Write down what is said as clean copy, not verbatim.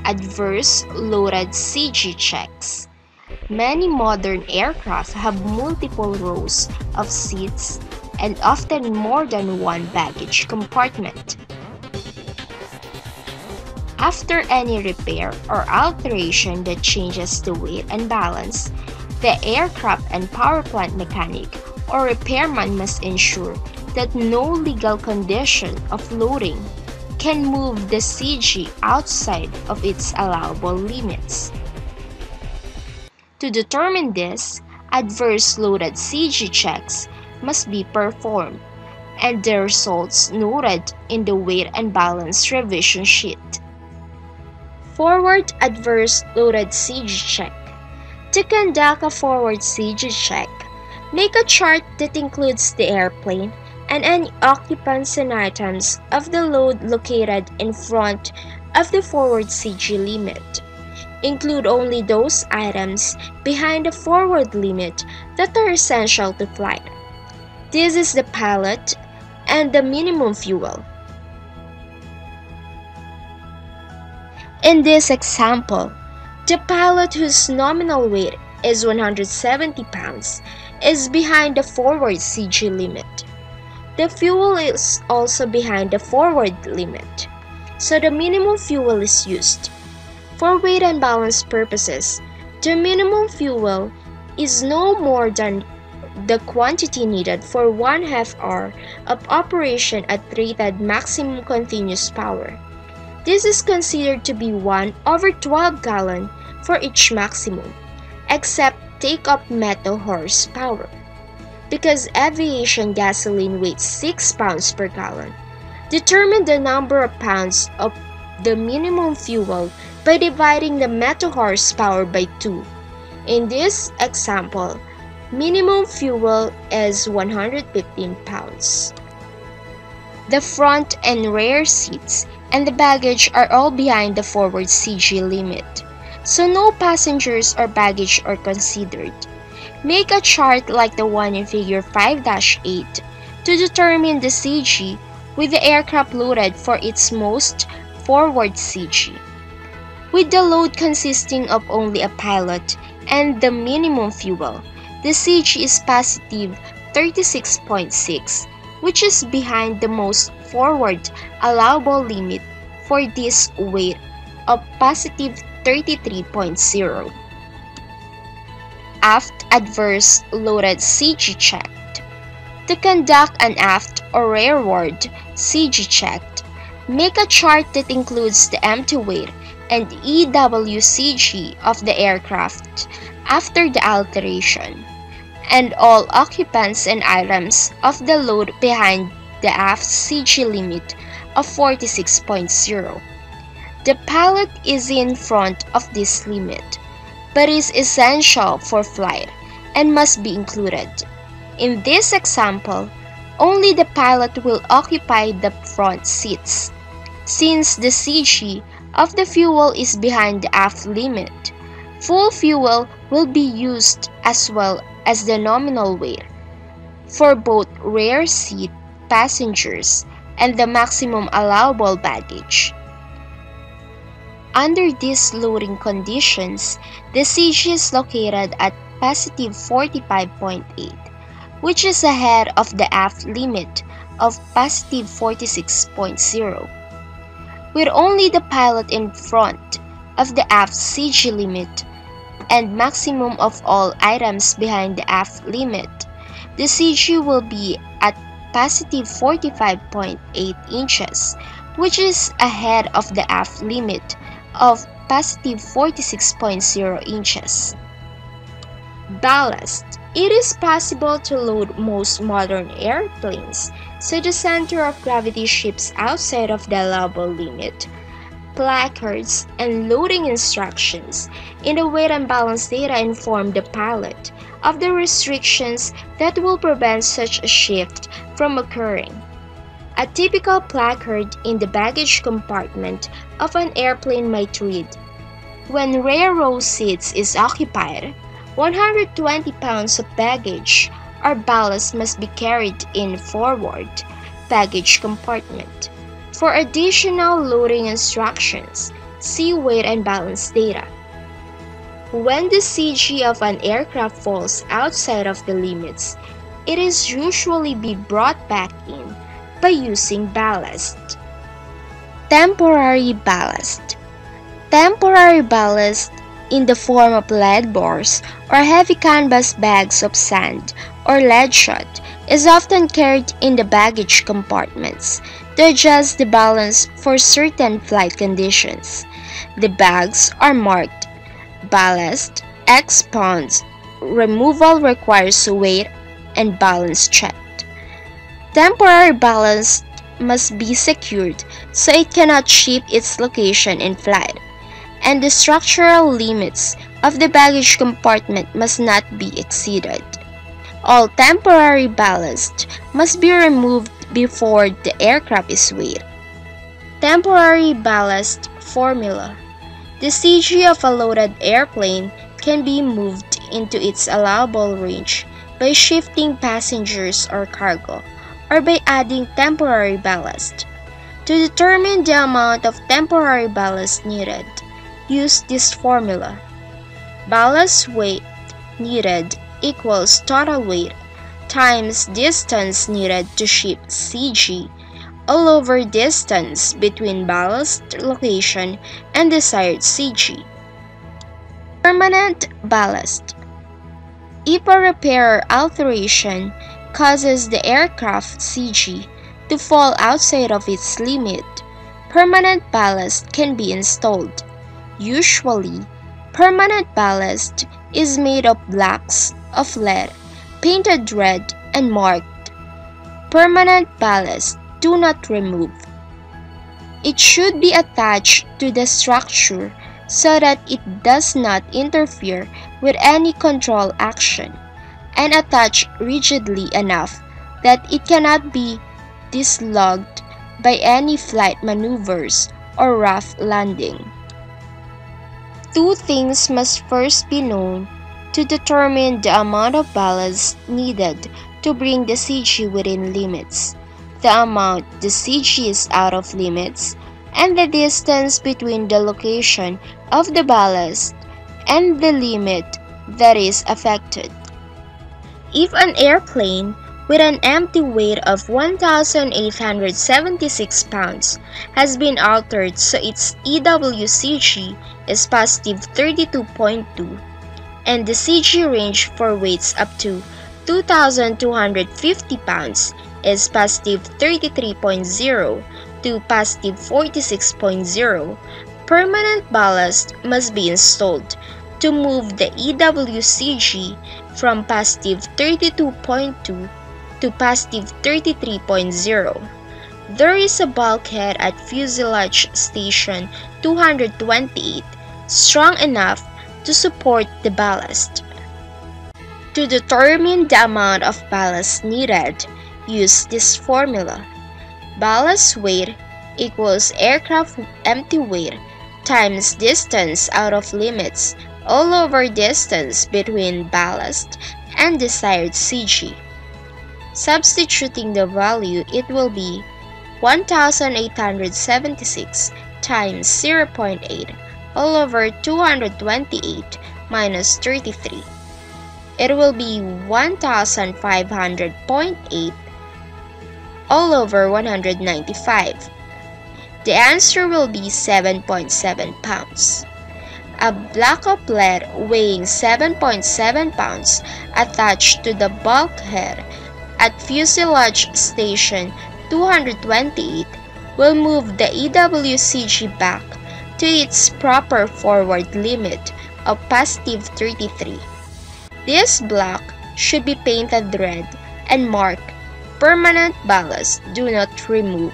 Adverse loaded CG checks. Many modern aircraft have multiple rows of seats and often more than one baggage compartment. After any repair or alteration that changes the weight and balance, the aircraft and power plant mechanic or repairman must ensure that no legal condition of loading can move the CG outside of its allowable limits. To determine this, adverse loaded CG checks must be performed, and the results noted in the weight and balance revision sheet. Forward adverse loaded CG check. To conduct a forward CG check, make a chart that includes the airplane and any occupants and items of the load located in front of the forward CG limit. Include only those items behind the forward limit that are essential to flight. This is the pilot and the minimum fuel. In this example, the pilot whose nominal weight is 170 pounds is behind the forward CG limit. The fuel is also behind the forward limit, so the minimum fuel is used. For weight and balance purposes, the minimum fuel is no more than the quantity needed for 1/2 hour of operation at rated maximum continuous power. This is considered to be 1/12 gallon for each maximum, except take-off metal horsepower. Because aviation gasoline weighs 6 pounds per gallon, determine the number of pounds of the minimum fuel by dividing the metal horsepower by 2. In this example, minimum fuel is 115 pounds. The front and rear seats and the baggage are all behind the forward CG limit, so no passengers or baggage are considered. Make a chart like the one in Figure 5-8 to determine the CG with the aircraft loaded for its most forward CG. With the load consisting of only a pilot and the minimum fuel, the CG is positive 36.6, which is behind the most forward allowable limit for this weight of positive 33.0. Aft adverse loaded CG checked. To conduct an aft or rearward CG checked, make a chart that includes the empty weight and EWCG of the aircraft after the alteration, and all occupants and items of the load behind the aft CG limit of 46.0. The pilot is in front of this limit, but is essential for flight and must be included. In this example, only the pilot will occupy the front seats. Since the CG of the fuel is behind the aft limit, full fuel will be used as well as the nominal weight for both rear seat passengers and the maximum allowable baggage. Under these loading conditions, the CG is located at positive 45.8, which is ahead of the aft limit of positive 46.0. With only the pilot in front of the aft CG limit and maximum of all items behind the aft limit, the CG will be at positive 45.8 inches, which is ahead of the aft limit of positive 46.0 inches. Ballast. It is possible to load most modern airplanes, so the center of gravity shifts outside of the allowable limit. Placards and loading instructions in the weight and balance data inform the pilot of the restrictions that will prevent such a shift from occurring. A typical placard in the baggage compartment of an airplane might read, "When rear row seats is occupied, 120 pounds of baggage or ballast must be carried in forward baggage compartment." For additional loading instructions, See weight and balance data. When the CG of an aircraft falls outside of the limits, it is usually be brought back in by using ballast. Temporary ballast. Temporary ballast in the form of lead bars or heavy canvas bags of sand or lead shot is often carried in the baggage compartments to adjust the balance for certain flight conditions. The bags are marked ballast, X pounds. Removal requires weight and balance checked. Temporary ballast must be secured so it cannot shift its location in flight, and the structural limits of the baggage compartment must not be exceeded. All temporary ballast must be removed before the aircraft is weighed. Temporary ballast formula. The CG of a loaded airplane can be moved into its allowable range by shifting passengers or cargo, or by adding temporary ballast. To determine the amount of temporary ballast needed, use this formula. Ballast weight needed equals total weight times distance needed to shift CG all over distance between ballast location and desired CG. Permanent ballast. If a repair or alteration causes the aircraft CG to fall outside of its limit, permanent ballast can be installed. Usually, permanent ballast is made of blocks of lead, painted red and marked "Permanent ballast, do not remove." It should be attached to the structure so that it does not interfere with any control action, and attached rigidly enough that it cannot be dislodged by any flight maneuvers or rough landing. Two things must first be known to determine the amount of ballast needed to bring the CG within limits, the amount the CG is out of limits, and the distance between the location of the ballast and the limit that is affected. If an airplane with an empty weight of 1,876 pounds has been altered so its EWCG is positive 32.2, and the CG range for weights up to 2,250 pounds is positive 33.0 to positive 46.0, permanent ballast must be installed to move the EWCG from positive 32.2 to positive 33.0. There is a bulkhead at fuselage station 228 strong enough to support the ballast. To determine the amount of ballast needed, use this formula. Ballast weight equals aircraft empty weight times distance out of limits all over distance between ballast and desired CG. Substituting the value, it will be 1,876 times 0.8 all over 228 minus 33. It will be 1,500.8 all over 195. The answer will be 7.7 pounds. A block of lead weighing 7.7 pounds attached to the bulkhead at fuselage station 228 will move the EWCG back to its proper forward limit of positive 33. This block should be painted red and marked "Permanent ballast, do not remove."